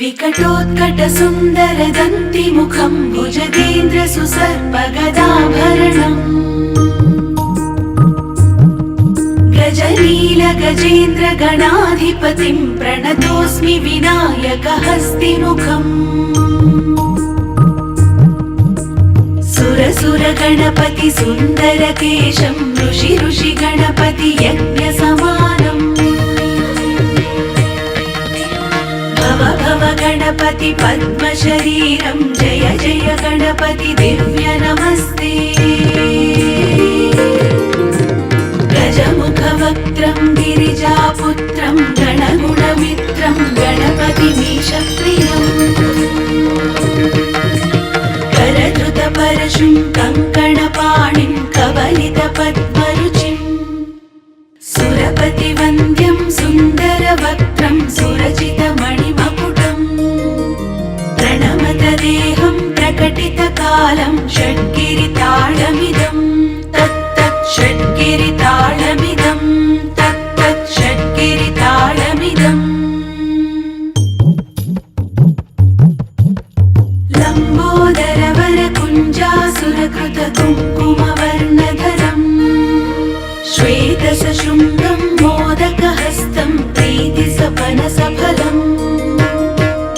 विकटोत्कट सुंदर दंति मुखं भुजगेन्द्र सुसर्पगदाभरणम् गजनील गजेन्द्र गणाधिपतिं प्रणतोऽस्मि विनायक हस्तिमुखम् सुर गणपति सुंदर केशं ऋषि ऋषि गणपति यज्ञ समानम् भव गणपति पद्म शरीरं जय जय गणपति दिव्य नमस्ते गजमुख वक्त्रं गिरिजापुत्रं गणगुणमित्रं गणपतिमीशप्रियम् करधृत परशुं कंकणपाणिं कवलित पद्मरुचिं सुरपति वन्द्यं सुंदर वक्त्रं सुरचित मणिमकुटम् प्रणमत देहं प्रकटित कालं षड्गिरिताळमिदं तत्तत् षड्गिरिताळमिदं तत्तत् षड्गिरिताळमिदम् लंबोदर वर कुंजासुरकृत कुङ्कुमवर्णधरम् श्वेत सशृङ्गं मोदकहस्तं प्रीतिसपनसफलम्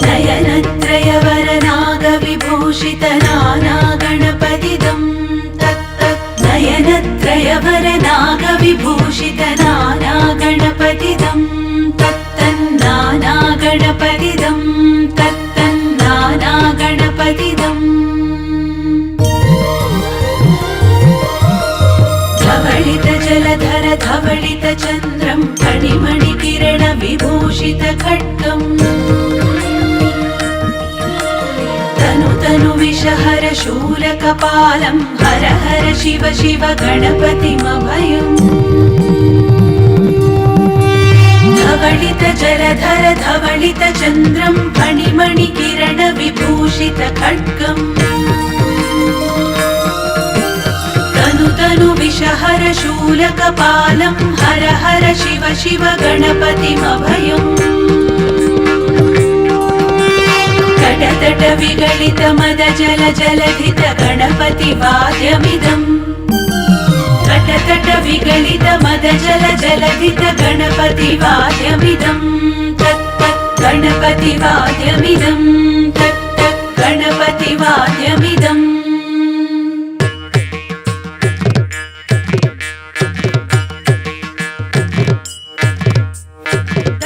नयनत्रयवर नागविभूषित नानागणपतिदं तत्तत् नयनत्रयवर नागविभूषित नानागणपतिदं तत्तन्नानागणपतिदं तत्तन्नानागणपतिदम् धवलित जलधर धवलित चन्द्रं फणिमणि किरण विभूषित खड्गम् तनु तनु विषहर शूलकपालं हर हर शिव शिव गणपतिमभयम् धवलित जलधर धवलित चन्द्रं फणिमणि किरण विभूषित खड्गम् तनु तनु विषहर शूलकपालं हर हर शिव शिव गणपतिमभयम् कटतट विगलित मद जल जलधित गणपति वाद्यमिदम् कटतट विगलित मद जल जलधित गणपति वाद्यमिदम् तत्तत् गणपति वाद्यमिदम् तत्तत् गणपति वाद्यमिदम्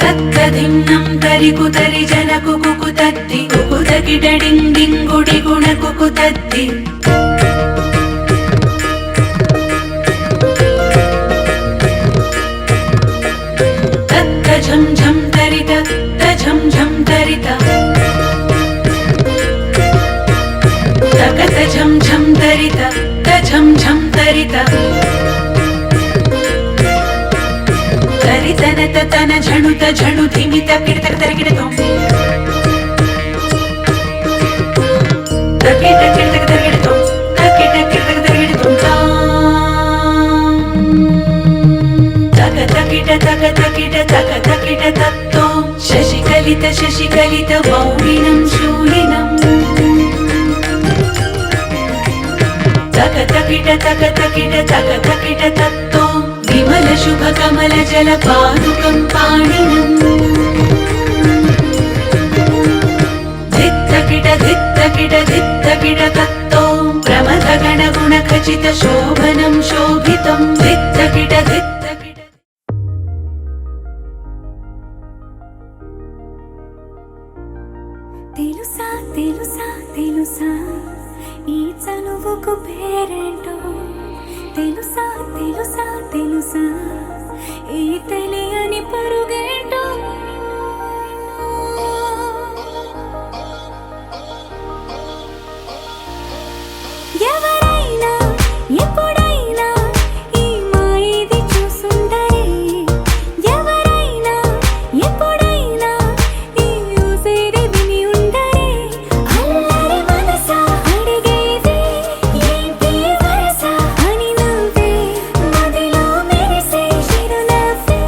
तत्तदिन्नं तरिकुतरि जन कुकुतद्दि कुकुतकिडडिङ्डिङ्गुडि गुण कुकुतद्दि झम झम तरित झम झम तरित तकत झम झम तरित झम झम तरित तरितनत तन झणुत झणु धिमित किडत तरकिडतो तकिट किडत तरकिडतो तकिट किडत तरकिडतो तकिट तकिट तकिट तत्तो शशिकलित मौलिनं शूलिनं तकिट तकिट तत्तो विमल शुभ कमल जल पादुकं पाणिनं धित्तकिट तत्तो प्रमथ गण गुण खचित शोभनं शोभितं धित्तकिट తెలుసా తెలుసా తెలుసా ఈ చనువుకు పేరేంటో తెలుసా తెలుసా తెలుసా ఈ తెలియని పరుగేంటో ఎవరైనా ఎప్పుడైనా ఈ మాయది చూసుండరే ఎవరైనా ఎప్పుడైనా ఈ ఊసేది విని ఉండరే అల్లరి మనసా అడిగేది ఏంటి వరస అని నువ్వే మదిలో మెరిసే చిరునవ్వే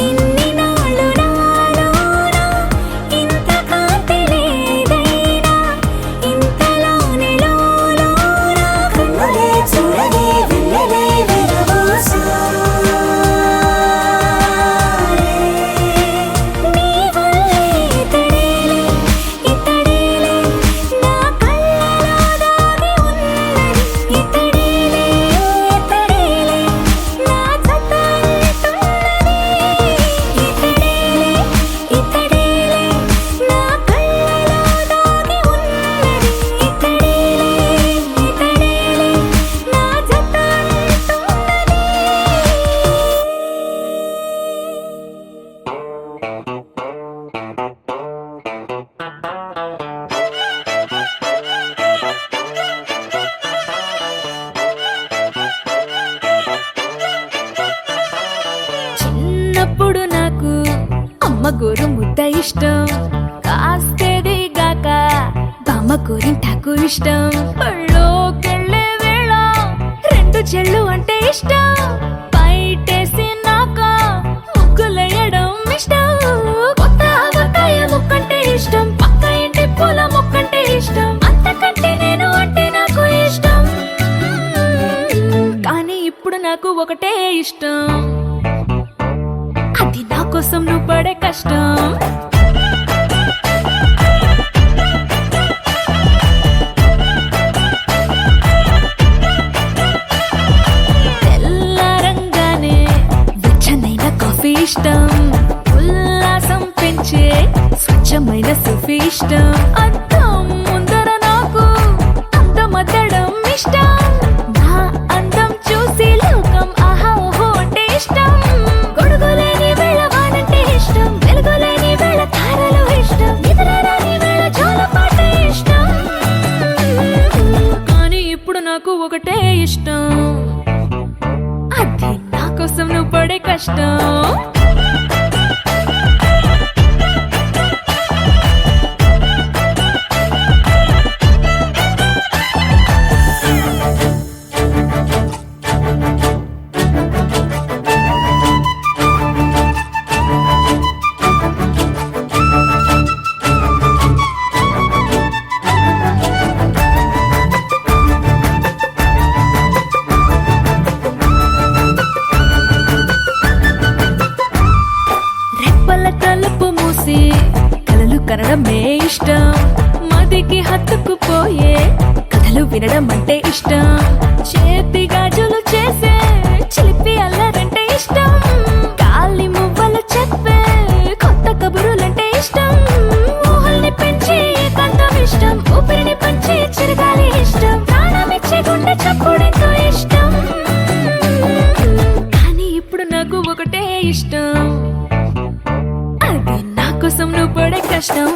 ఇన్ని నాళ్ళు నాలోన ఇంత కాంతి లేదైనా ఇంతలోనే లోలోన కన్నులే చూడలే వెన్నెలే విరబూసారే నీ వల్లే ఇతడేలే ఇతడేలే నా కళ్ళలో దాగి ఉన్నది ఇతడేలే ఇతడేలే నా జతల్తున్నది ఇతడేలే ఇతడేలే నా కళ్ళలో దాగి ఉన్నది ఇతడేలే ఇతడేలే నా జతల్తున్నది. చిన్నప్పుడు నాకు అమ్మ గోరు ముద్ద ఇష్టం కాస్తేది గాక బామ్మ గోరింటాకు ఇష్టం పళ్ళోకెళ్ళే వేళ రెండు చెళ్ళు అంటే ఇష్టం బయటేసి నాక ముగ్గులేయడం ఇష్టం కొత్త ఆవకాయ ముక్కంటే ఇష్టం పక్క ఇంటి పూల మొక్కంటే ఇష్టం అంతకంటే నేను అంటే నాకు ఇష్టం కానీ ఇప్పుడు నాకు ఒకటే ఇష్టం అది నా కోసం నువ్వు పడే కష్టం తెల్లారంగానే వెచ్చనైన కాఫీ ఇష్టం ఉల్లాసం పెంచే స్వచ్ఛమైన సూఫీ ఇష్టం అద్దం ముందర నాకు అందమద్దడం ఇష్టం నా అందం చూసి లోకం ఆహా ఓహో అంటే ఇష్టం గొడుగులేని వేళ వానంటే ఇష్టం వెలుగులేని వేళ తారలు ఇష్టం నిద్రరాని వేళ జోలపాట ఇష్టం కానీ ఇప్పుడు నాకు ఒకటే ఇష్టం అది నా కోసం నువ్వు పడే కష్టం రెప్పల తలుపు మూసి కలలు కనడమే ఇష్టం మదికి హత్తుకుపోయే కథలు వినడం అంటే ఇష్టం చేతి గాజులు చేసే చిలిపి అల్లరంటే ఇష్టం గాలి మువ్వలు చెప్పే కొత్త కబురులంటే ఇష్టం ఊహల్ని పెంచి ఏకాంతం ఇష్టం ఊపిరిని పంచి చిరగాలి ఇష్టం ప్రాణమిచ్చే గుండె చప్పుడెంతో ఇష్టం కానీ ఇప్పుడు నాకు ఒకటే ఇష్టం అది నా కోసం నువ్వు పడే కష్టం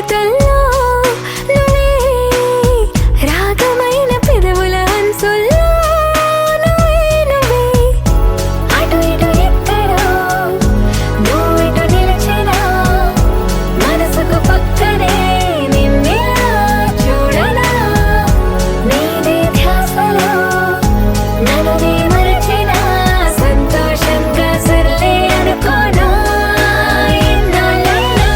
పాటల్లో నువ్వే రాగమైన పెదవుల హంసుల్లో నువ్వే నువ్వే అటు ఇటు ఎక్కడో నువ్వు ఇటు నిలిచినా మనసుకు పక్కనే నిన్నిలా చూడనా నీదే ధ్యాసలో నన్ను మరచినా సంతోషంగా సర్లే అనుకోనా ఎన్నాళ్ళైనా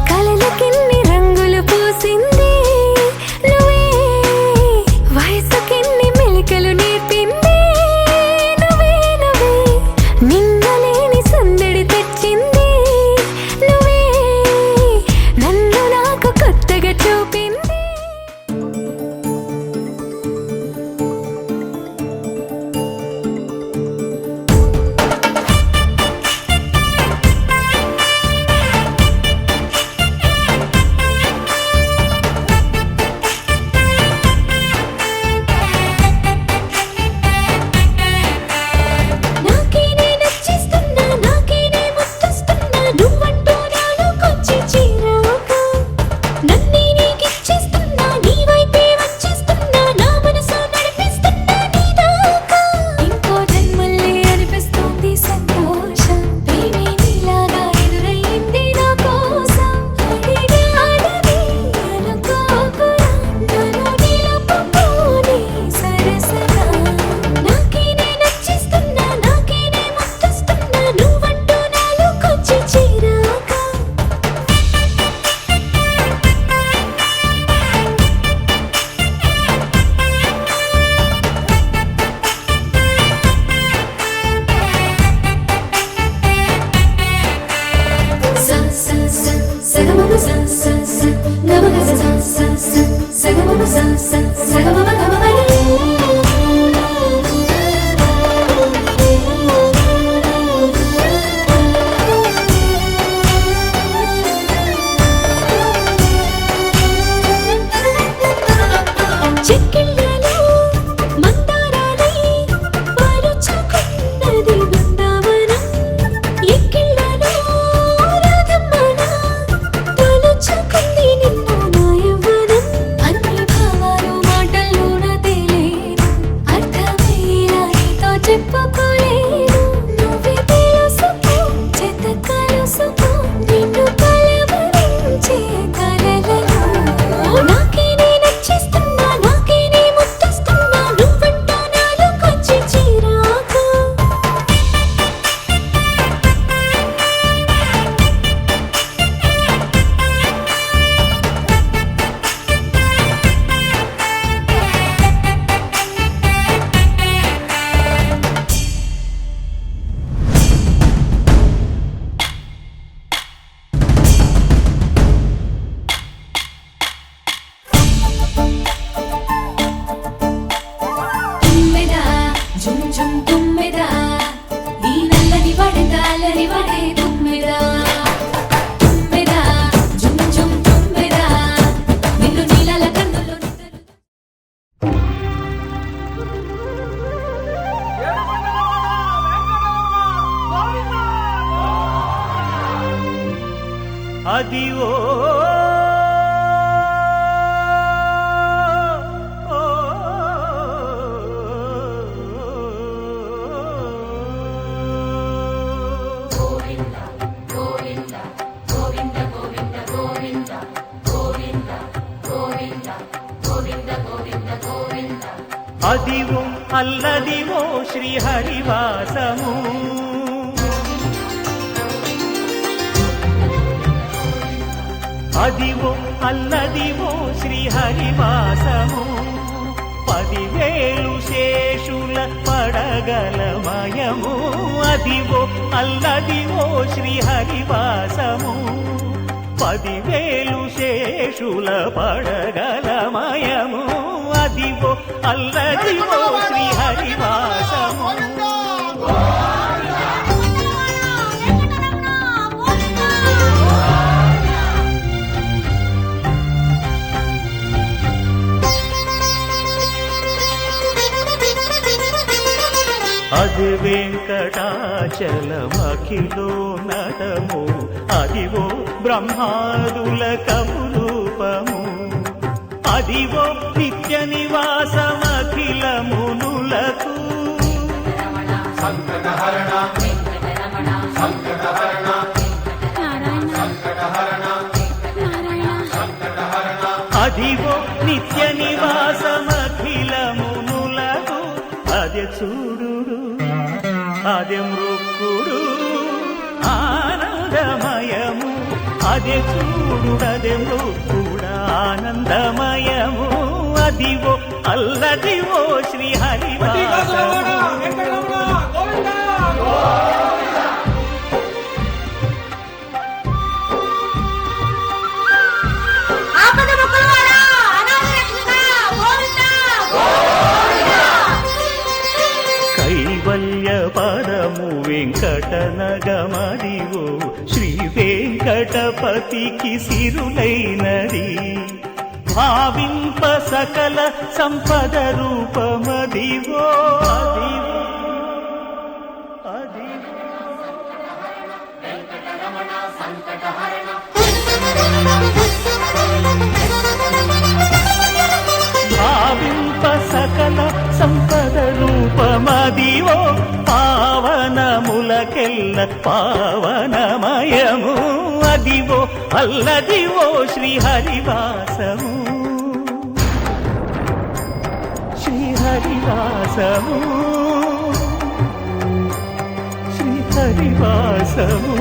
కలలకెన్ని రంగులు పూసింది నువ్వే వయసుకెన్ని మెలికలు నేర్పింది నువ్వే నువ్వే నిన్నలేని సందడి తెచ్చింది నువ్వే నన్ను నాకు కొత్తగా చూపింది నాకేనే నచ్చిస్తున్నా నాకేనే ముద్దస్తున్నా నువ్వంటూ నాలోకొచ్చి చేరాక నన్నే నీకిచ్చేస్తున్నా నీ వైపే వచ్చేస్తున్నా నా మనసు నడిపిస్తున్నా నీ దాకా ఇంకో జన్మల్లే అనిపిస్తుంది సంతోషం ప్రేమే నీలాగా ఎదురయ్యింది నా కోసం అడిగానని అనుకోకురా నన్ను నిలుపుకోని సరసగా నాకేనే నచ్చిస్తున్నా నాకేనే ముద్దస్తున్నా నువ్వంటూ నాలోకొచ్చి చేరాక sa sa sa sagamama sa sa sa gamaga sa sa sa sagamama sa sa sagamama gamama చెక్కిళ్ళలో మందారాలై పాలుచుకున్నది Brindavanam ఎక్కిళ్ళలో రాధమ్మన తలుచుకుంది నిన్ను నా యవ్వనం అన్ని భావాలు మాటల్లోన తేలేను అర్థమయ్యేలా నీతో చెప్పుకోలేను నువ్వే తెలుసుకో చేత కలుసుకో నిన్ను కలవరించే కలలలో నాకేనే నచ్చిస్తున్నా నాకేనే ముద్దస్తున్నా నువ్వంటూ నాలోకొచ్చి చేరాక తుమ్మెదా జుమ్ జుమ్ తుమ్మెదా ఈ నల్లని వడగాలని వడే తుమ్మెదా తుమ్మెదా జుమ్ జుమ్ తుమ్మెదా నిన్ను నీలల కన్నుల్లో అది ఓ అదివో అల్లదివో శ్రీహరివాసము అదివో అల్లదివో శ్రీహరివాసము 10,000 శేషుల పడగలమయము అదివో అల్లదివో శ్రీహరివాసము 10,000 శేషుల పడగలమయము అదివో అల్లదివో శ్రీహరివాసము అది వెంకటాచలమఖిలో నటము అదివో బ్రహ్మాదుల కపురూపము అదివో నిత్య నివాసమఖిల మునులకు సంకటహరణ సంకటహరణ సంకటహరణ అదివో నిత్య నివాసమఖిల మునులకు అదే చూడు అదే మృక్కుడు ఆనందమయము అదే చూడుడదే మృక్కుడు ఆనందమయము అదివో అల్లదివో శ్రీహరివాసము కైవల్య పదము వెంకటనగమదివో శ్రీ వెంకటపతికి సిరులైనది భావింప సకల సంపద రూపమదివో అదివో అదివో భావింప సకల సంపద రూపమదివో పావనములకెల్ల పావనమయము అదివో అల్లదివో శ్రీహరివాసము శ్రీహరివాసము శ్రీహరివాసము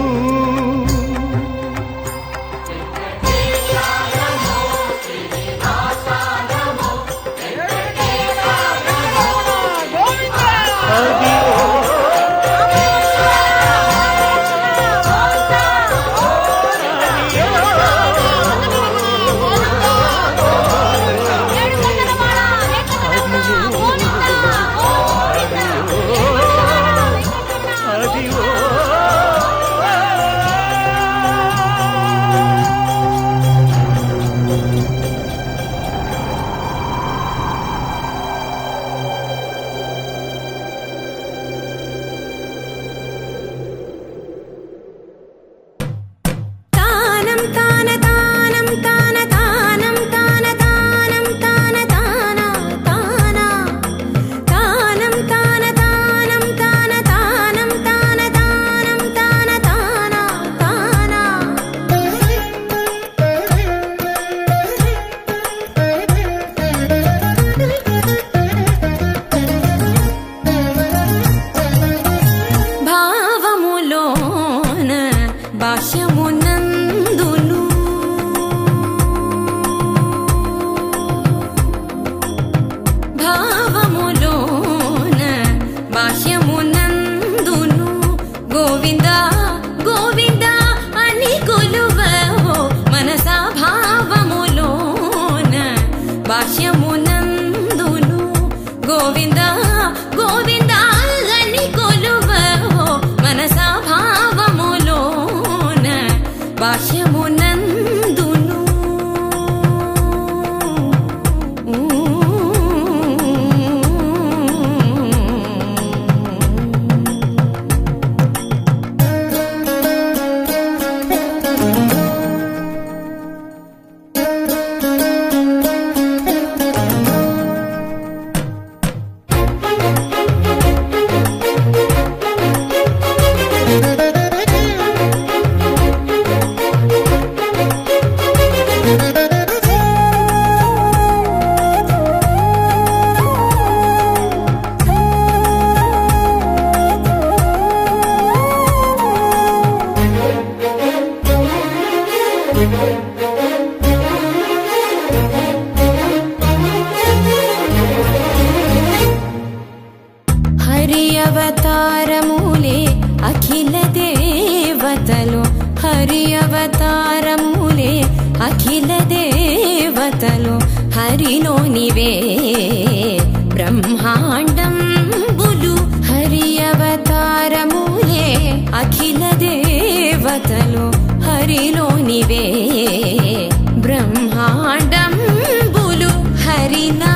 హరి అవతారములే అఖిల దేవతలు హరిలోనివే బ్రహ్మాండంబులు హరి అవతారములే అఖిల దేవతలు హరిలోనివే బ్రహ్మాండంబులు హరినామములే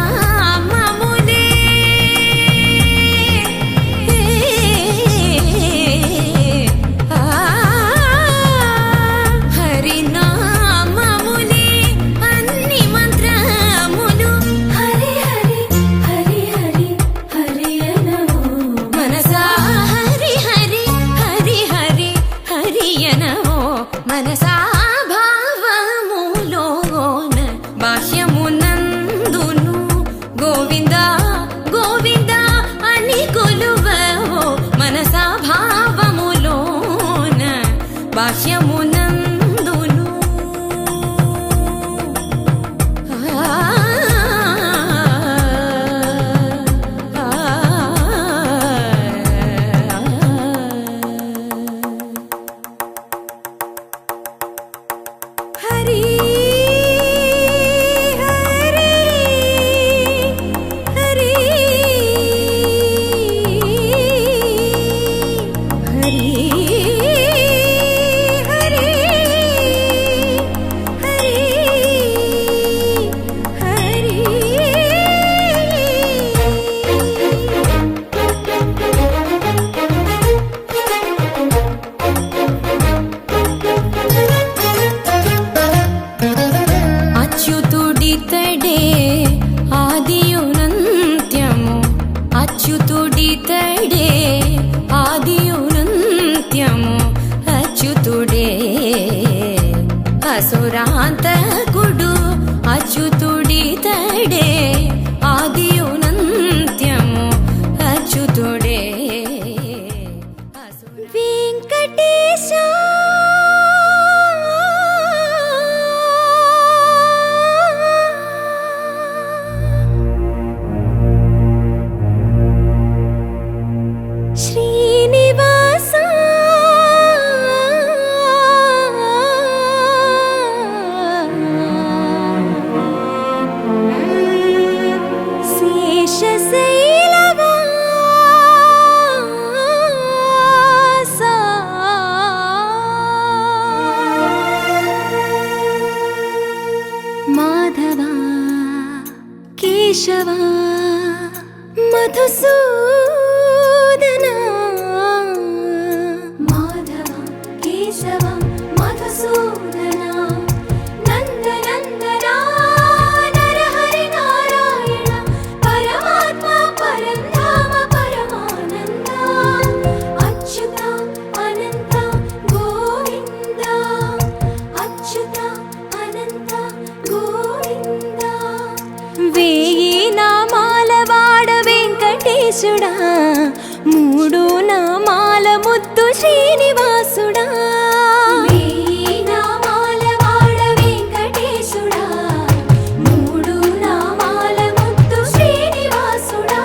హరినామములే అన్ని మంత్రములు హరి హరి హరి హరి హరి అనవో మనసా హరి హరి హరి హరి హరి అనవో మనసా భావములోన బాహ్యమునందును గోవింద గోవింద అని కొలువవో మనసా భావములోన బాహ్యమునందును హరి హరి హరి హరి హరి హరి అచ్యుతుడితడే ఆదియునంత్యము అచ్యుతుడితడే ఆదియునంత్యము అచ్యుతుడే అసురాంతకుడు అచ్యుతుడితడే ఆదియునంత్యము అచ్యుతుడే వెంకటేశ శ్రీనివాస శేషశైలవాస మాధవ కేశవ మధుసూదన మాధవ కేశవ మధుసూదన నందనందన నరహరి నారాయణ పరమాత్మ పరంధామ పరమానంద అచ్యుత అనంత గోవింద అచ్యుత అనంత గోవింద వేయి నామాల వాడ వెంకటేశుడా మూడు నామాల ముద్దు శ్రీనివాసుడా వేయి నామాల వాడ వెంకటేశుడా మూడు నామాల ముద్దు శ్రీనివాసుడా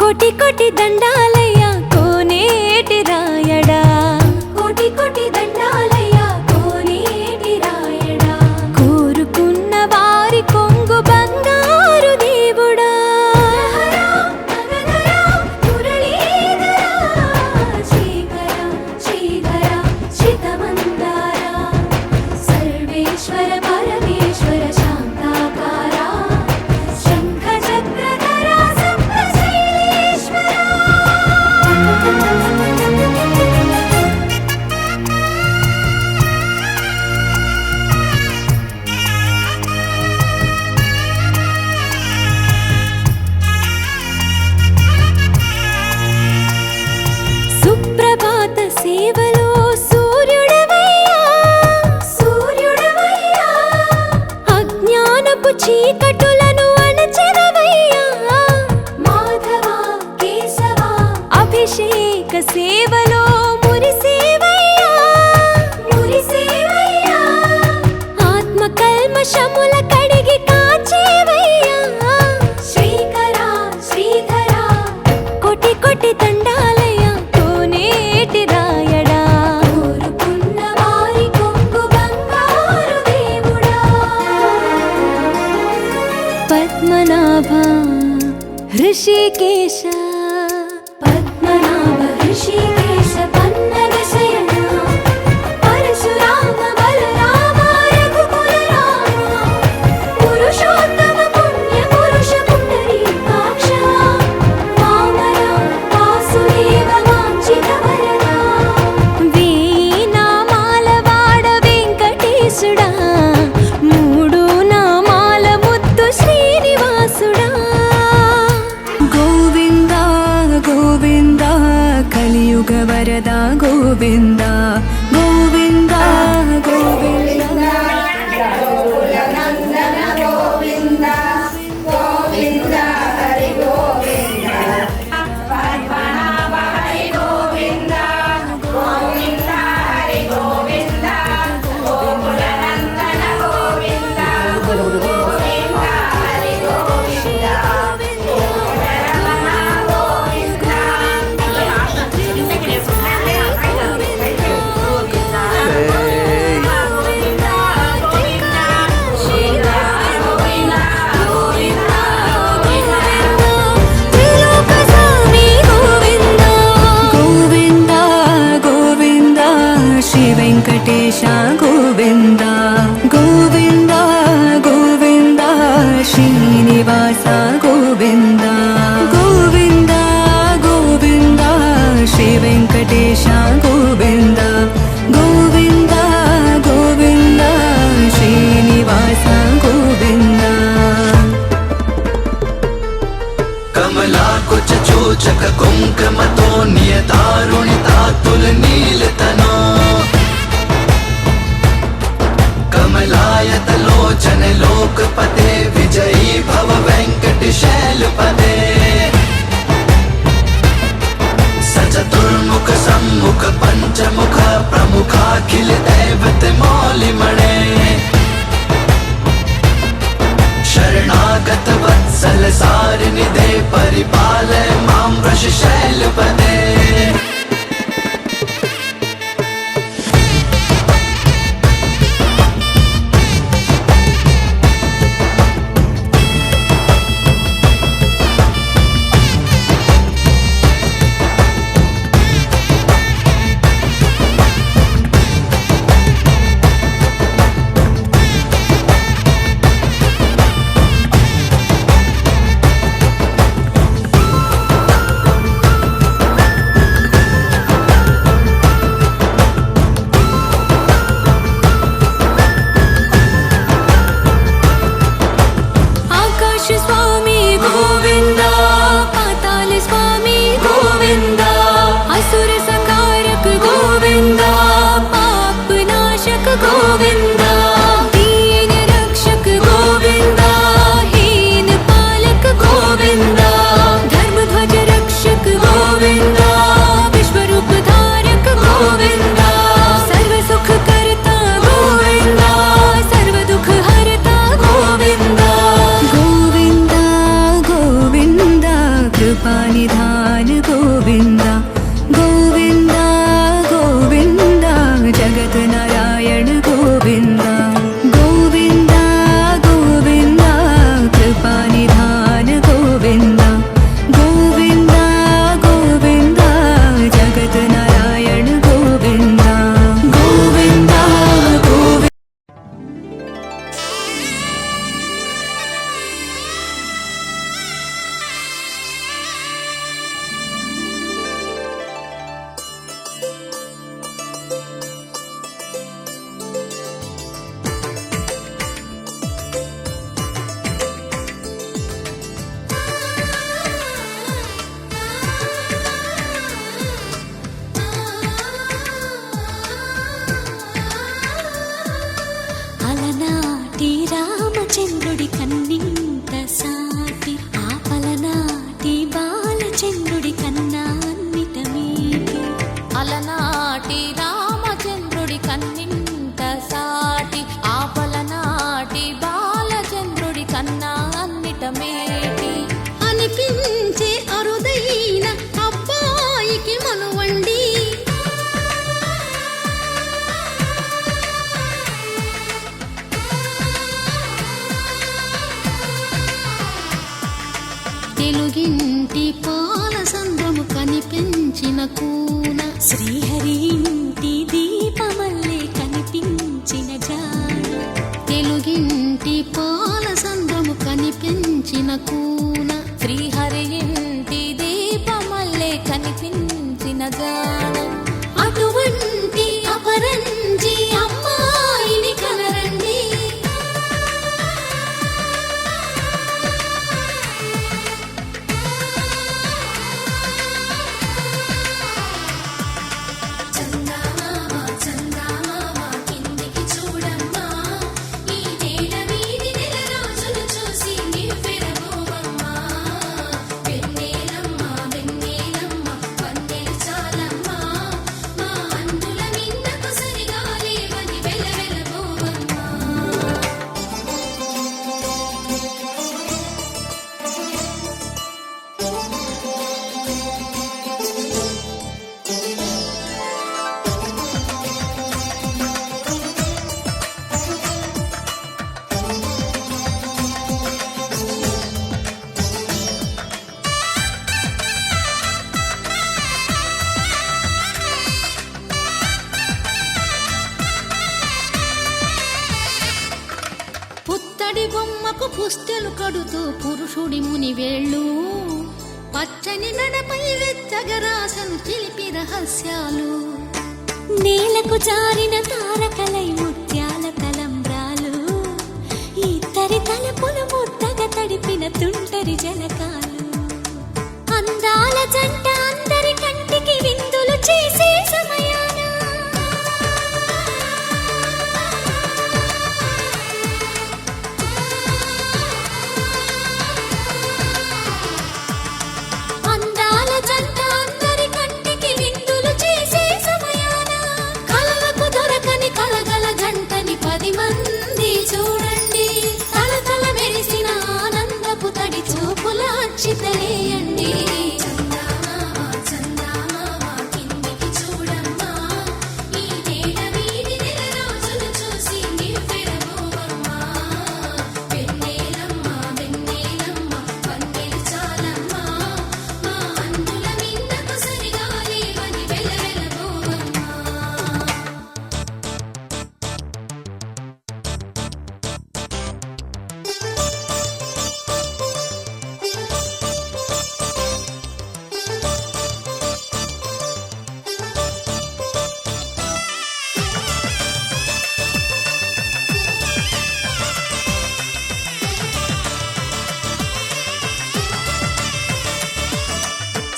కోటి కోటి దండాలయ్య కోనేటి రాయడా కోటి కోటి దండాలయ్య కోనేటి రాయడా కోరుకున్న వారి కొంగు బంగారు దేవుడా మురళీధర శ్రీకర ऋषिकेश पद्मनाभ ऋषिकेश पन्नग शयन परशुराम बलराम रघुकुल राम पुरुषोत्तम पुण्य पुरुष पुंडरीकाक्ष वामन वासुदेव वाञ्छित वरदा వీణామాల వాడ వెంకటేశుడా మూడు నామాల ముద్దు శ్రీనివాసుడా గోవింద గోవింద కలియుగ వరద గోవింద గోవింద గోవింద వెంకటేశ గోవింద గోవింద గోవింద శ్రీనివాస గోవింద గోవింద గోవింద శ్రీ వెంకటేశ గోవింద గోవింద గోవింద శ్రీనివాస గోవింద कमला कुछ चूचक कुंकमतो नियतारुणिता तुल नीलतनो कमलायत लोचन लोकपते विजयी भव वेंकट शैलपते सचतुर्मुख सम्मुख पंचमुख प्रमुखाखिल दैवत मौलिमणे शरणागत वत्सल सारिनिधे परिपालय मां वृष शैलपदे రామచంద్రుడి కన్నింత సాటి ఆపలనాటి బాలచంద్రుడి కన్నా అన్నిట మీటి అలనాటి రామచంద్రుడి కన్నింత సాటి ఆపలనాటి బాలచంద్రుడి కన్నా అన్నిట మేటి అనిపించే అరుదైన అబ్బాయికి మనువండి తెలుగింటి తెలుగింటి పాల సంద్రము కనిపించిన కూన శ్రీహరి ఇంటి దీపమల్లే కనిపించిన జాన తెలుగింటి పాల సంద్రము కనిపించిన కూన శ్రీహరి ఇంటి దీపమల్లే కనిపించిన జాన అటువంటి అపరంజి అమ్మాయిని కనరండి చందమామ చందమామ కిందికి చూడమ్మా ఈ నేల వీధి నెల రోజులు చూసి నివ్వెరబోవమ్మా వెన్నెలమ్మ వెన్నెలమ్మ వన్నెలు చాలమ్మా మా అందుల మిన్నకు సరిగా లేవని వెలవెలబోవమ్మా పుత్తడి బొమ్మకు పుస్తెలు కడుతూ పురుషుడి ముని వేళ్ళు పచ్చని నడపై వెచ్చగరాసను చిలిపి రహస్యాలు నేలకు జారిన తారకలై ముత్యాల తలంబ్రాలు ఇద్దరి తలపులు ముద్దగా తడిపిన తుంటరి జలకాలు అందాల జంట అందరి కంటికి విందులు చేసే సమయాన అందాల జంట అందరి కంటికి విందులు చేసే సమయాన కలలకు దొరకని కలగల జంటని 10 మంది చూడండి తలతల మెరిసిన ఆనందపు తడి చూపుల అక్షితలేయండి చందమామ చందమామ కిందికి చూడమ్మా ఈ నేల వీధి నెల రోజులు చూసి నివ్వెరబోవమ్మా వెన్నెలమ్మ వెన్నెలమ్మ వన్నెలు చాలమ్మా మా అందుల మిన్నకు సరిగా లేవని వెలవెలబోవమ్మా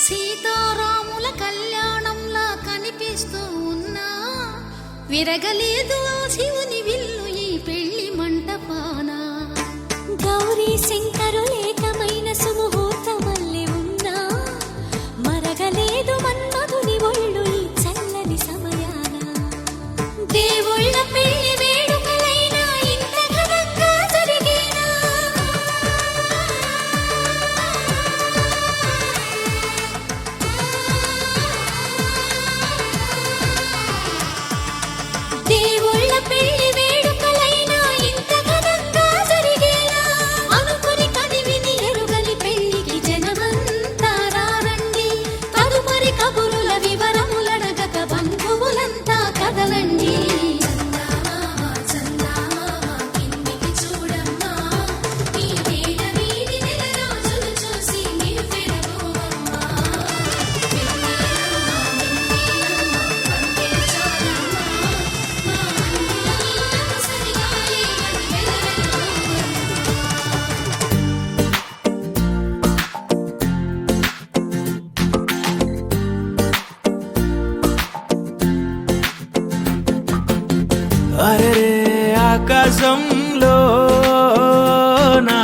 సీతారాముల కళ్యాణంలా కనిపిస్తూ ఉన్నా విరగలేదు ఆ శివుని విల్లు ఈ పెళ్లి మంటపాన గౌరీ శంకరులేకమైన సుముహూర్తమల్లె ఉన్నా మరగలేదు మన్మధుని ఒళ్ళు ఈ చల్లని సమయాన దేవుళ్ళ పెళ్లి వేడుకలైనా ఇంత ఘనంగా జరిగేనా దేవుళ్ళ పెళ్లి వేడుకలైనా ఇంత ఘనంగా జరిగేనా అనుకుని కదివిని ఎరుగని పెళ్లికి జనమంతా రారండి తదుపరి కబురుల వివరములడగక బంధువులంతా కదలండి చందమామ చందమామ కిందికి చూడమ్మా ఈ నేల వీధి నెల రోజులు చూసి నివ్వెరబోవమ్మా వెన్నెలమ్మ వెన్నెలమ్మ వన్నెలు చాలమ్మా మా అందుల మిన్నకు సరిగా లేవని వెలవెలబోవమ్మా అరే ఆకాశంలో నా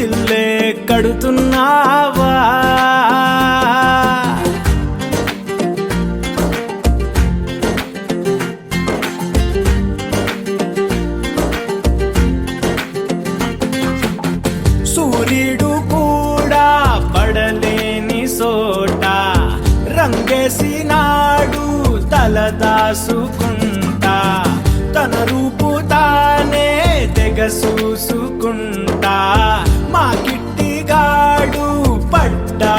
ఇల్లే కడుతున్నావా సూర్యుడు కూడా పడలేని సోట రంగేసినాడు తలదాసుకుంటా తన రూపు తానే తెగ చూసుకుంటా మా కిట్టిగాడు పడ్డా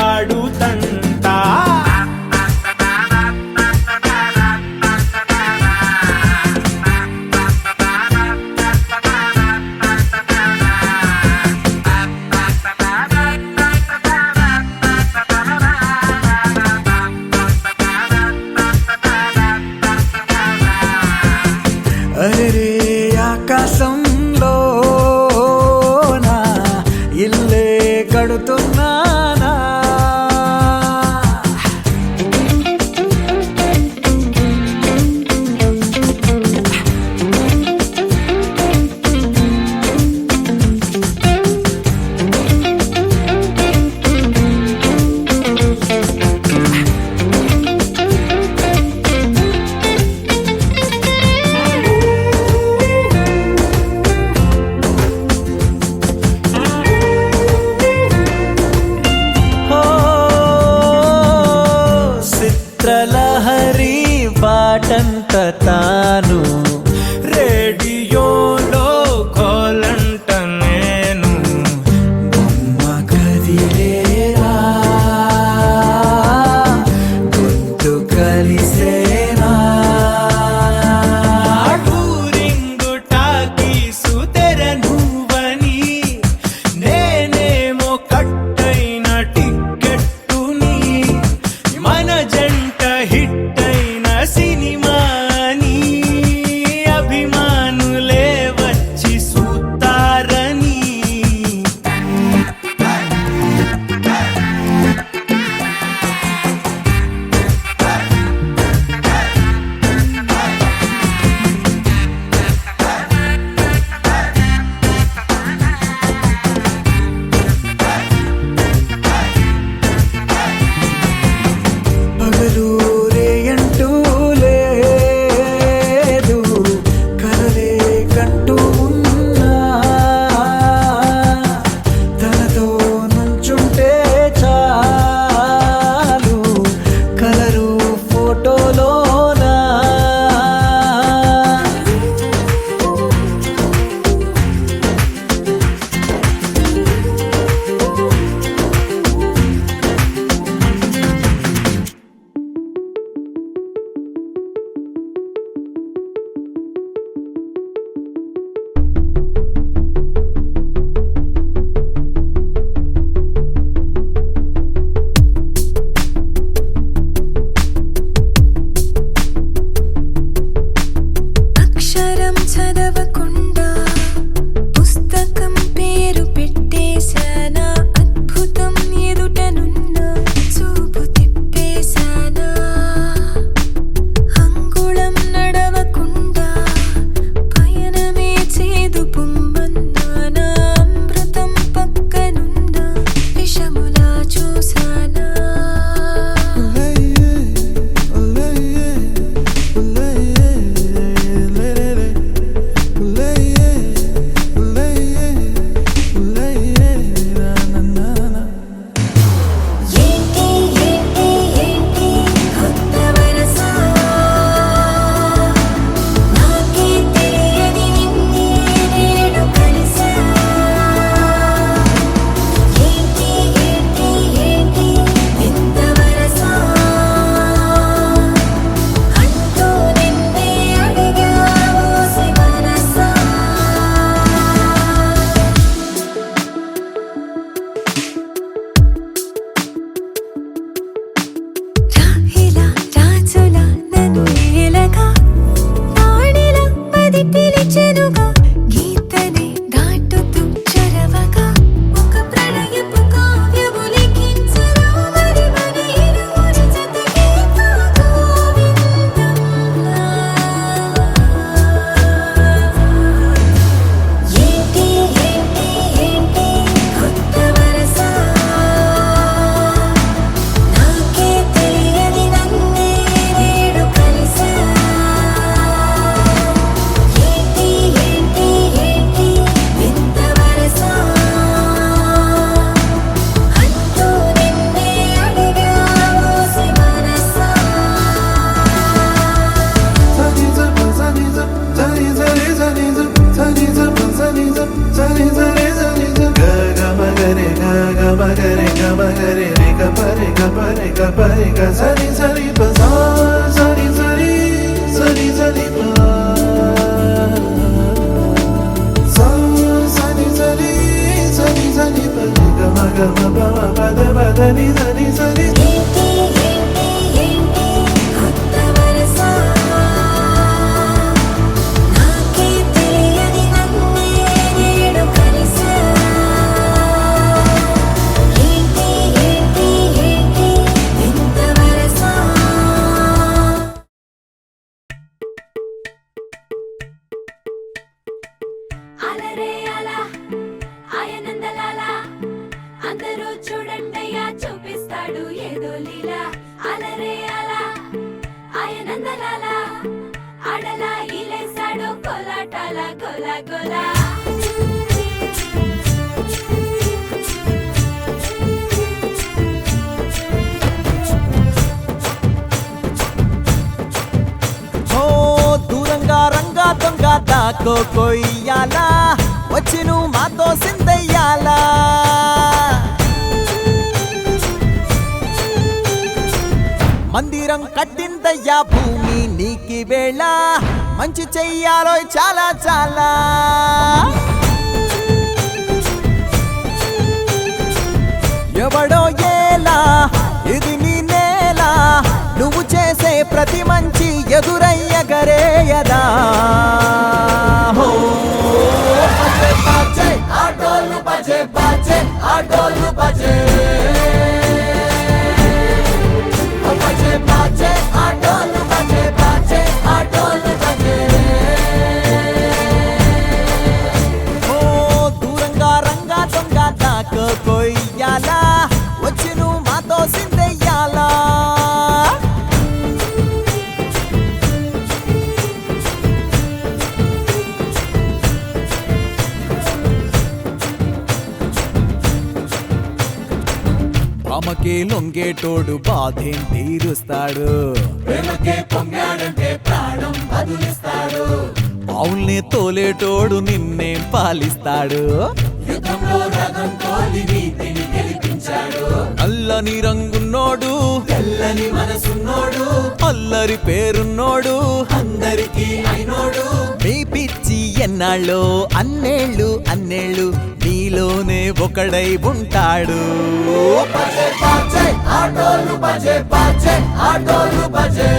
అరే ఆకాశంలో నా ఇల్లే కడుతున్నానా చిత్రలహరి పాటంత తాను రేడియోలో కోలంట నేను బొమ్మ కదిలేరా గొంతు కలిసేనా టూరింగు టాకీసు తెర నువ్వని నేనేమో కట్టైన టిక్కెట్టుని మన జంట హిట్ అయిన సినిమాని అభిమానులే వచ్చి చూస్తారని పగలు రేయంటూ లేదు కలలే కంటూ ఉన్నా తనతో నుంచుంటే చాలు కలరు ఫోటోలోనా అక్షరం చదవకుండా పుస్తకం పేరు పెట్టేశానా అద్భుతం ఎదుటనున్న చూపు తిప్పేశానా అంగుళం నడవకుండా పయనమే చేదు పొమ్మన్నానా అమృతం పక్కనున్న విషములా చూసానా కోలాటాల కోలా కోలా ఓ దూరంగా రంగా దొంగ దాకో కొయ్యాలా వచ్చి నువ్వు మాతో సిందయ్యాలా మందిరం కట్టిందయ్యా భూమి నీకి వేళ మంచి చెయ్యాలో చాలా చాలా ఎవడో ఏలా ఇది నీ నేల నువ్వు చేసే ప్రతి మంచి ఎదురయ్యగరేయదా హో బజే బాజే ఆటోలు బజే బాజే ఆటోలు బజే బజే బాజే ఆటోలు బజే బాజే ఆటోలు బజే ఓ దూరంగా రంగా దొంగ దాకో కొయ్యాలా వచ్చి నువ్వు మాతో సిందెయ్యాలా అమ్మకే లొంగేటోడు బాధేం తీరుస్తాడు ప్రేమకే పొంగాడంటే ప్రాణం బదులిస్తాడు పావుల్ని తోలేటోడు నిన్నేం పాలిస్తాడు యుద్ధంలో రథం తోలి నీతిని గెలిపించాడు అల్లని రంగున్నోడు తెల్లని మనసున్నోడు అల్లరి పేరున్నోడు అందరికీ అయినోడు మీ పిచ్చి ఎన్నాళ్ళు అన్నేళ్ళు అన్నేళ్ళు నీలోనే ఒకడై ఉంటాడు బజే బాజే ఆటోలు బజే బాజే ఆటోలు బజే